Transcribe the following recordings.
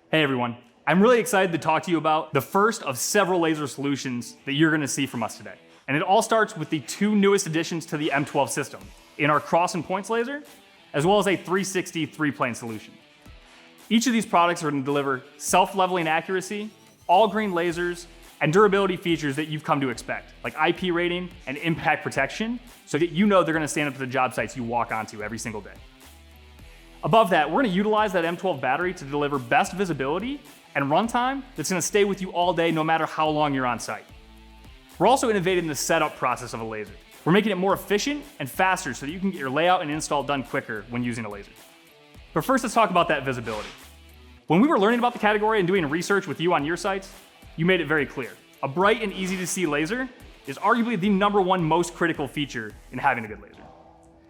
Hey everyone, I'm really excited to talk to you about the first of several laser solutions that you're gonna see from us today. And it all starts with the two newest additions to the M12 system in our cross and points laser, as well as a 360 three-plane solution. Each of these products are gonna deliver self-leveling accuracy, all-green lasers, and durability features that you've come to expect, like IP rating and impact protection, so that you know they're gonna stand up to the job sites you walk onto every single day. Above that, we're gonna utilize that M12 battery to deliver best visibility and runtime that's gonna stay with you all day no matter how long you're on site. We're also innovating the setup process of a laser. We're making it more efficient and faster so that you can get your layout and install done quicker when using a laser. But first, let's talk about that visibility. When we were learning about the category and doing research with you on your sites, you made it very clear. A bright and easy to see laser is arguably the #1 most critical feature in having a good laser.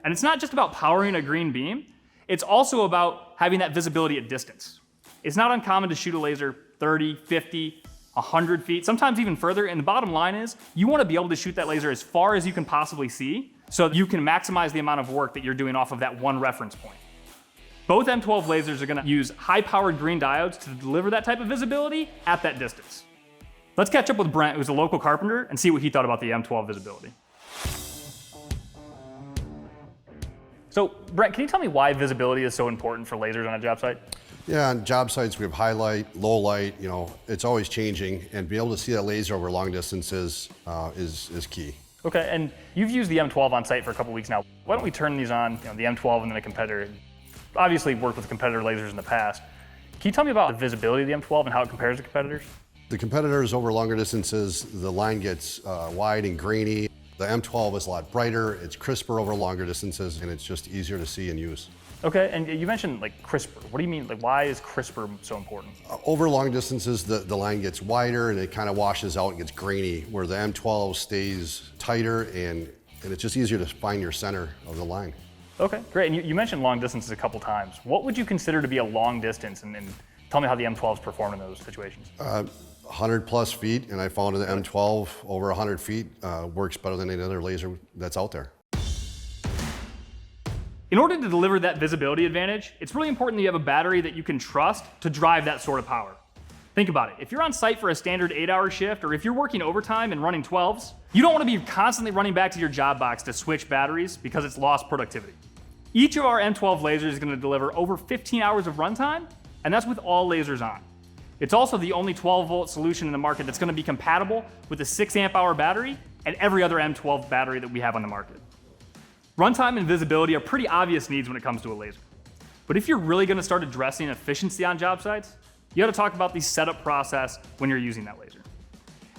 And it's not just about powering a green beam, it's also about having that visibility at distance. It's not uncommon to shoot a laser 30, 50, 100 feet, sometimes even further, and the bottom line is, you wanna be able to shoot that laser as far as you can possibly see, so that you can maximize the amount of work that you're doing off of that one reference point. Both M12 lasers are gonna use high-powered green diodes to deliver that type of visibility at that distance. Let's catch up with Brent, who's a local carpenter, and see what he thought about the M12 visibility. So, Brent, can you tell me why visibility is so important for lasers on a job site? Yeah, on job sites we have high light, low light, it's always changing, and being able to see that laser over long distances is key. Okay, and you've used the M12 on site for a couple weeks now. Why don't we turn these on, the M12 and then a competitor? Obviously worked with competitor lasers in the past. Can you tell me about the visibility of the M12 and how it compares to competitors? The competitors over longer distances, the line gets wide and grainy. The M12 is a lot brighter, it's crisper over longer distances, and it's just easier to see and use. Okay, and you mentioned crisper. What do you mean, why is crisper so important? Over long distances, the line gets wider and it kind of washes out and gets grainy, where the M12 stays tighter and it's just easier to find your center of the line. Okay, great. And you mentioned long distances a couple times. What would you consider to be a long distance? And tell me how the M12s perform in those situations. 100 plus feet, and I found the M12 over 100 feet works better than any other laser that's out there. In order to deliver that visibility advantage, it's really important that you have a battery that you can trust to drive that sort of power. Think about it. If you're on site for a standard 8-hour shift, or if you're working overtime and running 12s, you don't want to be constantly running back to your job box to switch batteries because it's lost productivity. Each of our M12 lasers is going to deliver over 15 hours of runtime, and that's with all lasers on. It's also the only 12-volt solution in the market that's going to be compatible with a 6-amp-hour battery and every other M12 battery that we have on the market. Runtime and visibility are pretty obvious needs when it comes to a laser. But if you're really going to start addressing efficiency on job sites, you got to talk about the setup process when you're using that laser.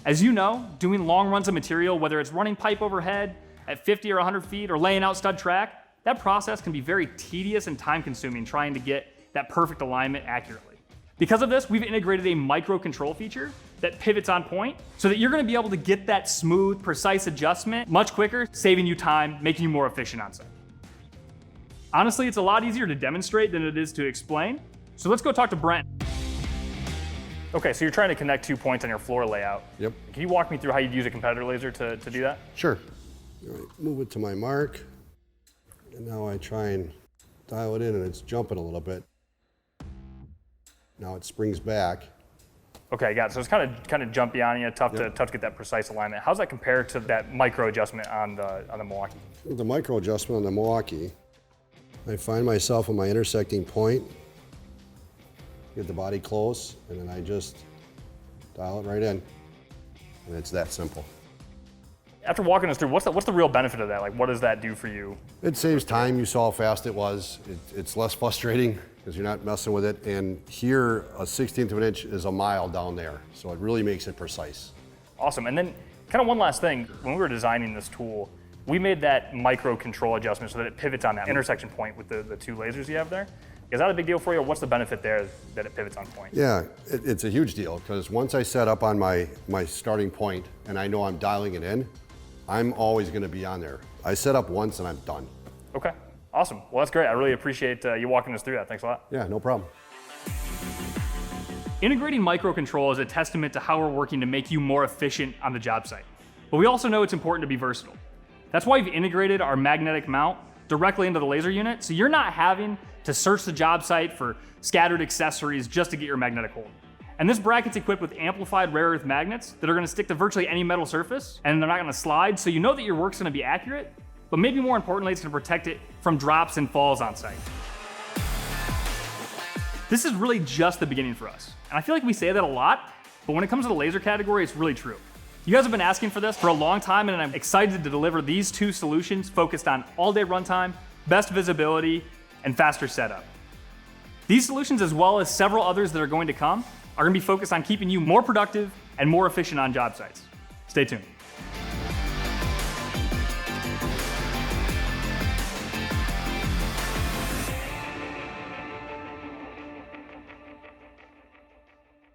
As you know, doing long runs of material, whether it's running pipe overhead at 50 or 100 feet or laying out stud track, that process can be very tedious and time-consuming trying to get that perfect alignment accurately. Because of this, we've integrated a microcontrol feature that pivots on point so that you're going to be able to get that smooth, precise adjustment much quicker, saving you time, making you more efficient on site. Honestly, it's a lot easier to demonstrate than it is to explain. So let's go talk to Brent. Okay, so you're trying to connect 2 points on your floor layout. Yep. Can you walk me through how you'd use a competitor laser to do that? Sure. All right, move it to my mark, and now I try and dial it in, and it's jumping a little bit. Now it springs back. Okay, got it. So it's kind of jumpy on you, tough to get that precise alignment. How's that compare to that micro adjustment on the MILWAUKEE? With the micro adjustment on the MILWAUKEE, I find myself on my intersecting point, get the body close, and then I just dial it right in, and it's that simple. After walking us through, what's the real benefit of that? What does that do for you? It saves time. You saw how fast it was. It's less frustrating because you're not messing with it. And here, a 1/16 of an inch is a mile down there. So it really makes it precise. Awesome. And then kind of one last thing, when we were designing this tool, we made that micro control adjustment so that it pivots on that intersection point with the two lasers you have there. Is that a big deal for you, or what's the benefit there that it pivots on point? Yeah, it's a huge deal because once I set up on my starting point and I know I'm dialing it in, I'm always going to be on there. I set up once and I'm done. Okay, awesome. Well, that's great. I really appreciate you walking us through that. Thanks a lot. Yeah, no problem. Integrating microcontrol is a testament to how we're working to make you more efficient on the job site. But we also know it's important to be versatile. That's why we've integrated our magnetic mount directly into the laser unit, so you're not having to search the job site for scattered accessories just to get your magnetic hold. And this bracket's equipped with amplified rare earth magnets that are gonna stick to virtually any metal surface, and they're not gonna slide, so you know that your work's gonna be accurate, but maybe more importantly, it's gonna protect it from drops and falls on site. This is really just the beginning for us. And I feel like we say that a lot, but when it comes to the laser category, it's really true. You guys have been asking for this for a long time, and I'm excited to deliver these two solutions focused on all-day runtime, best visibility, and faster setup. These solutions, as well as several others that are going to come, are going to be focused on keeping you more productive and more efficient on job sites. Stay tuned.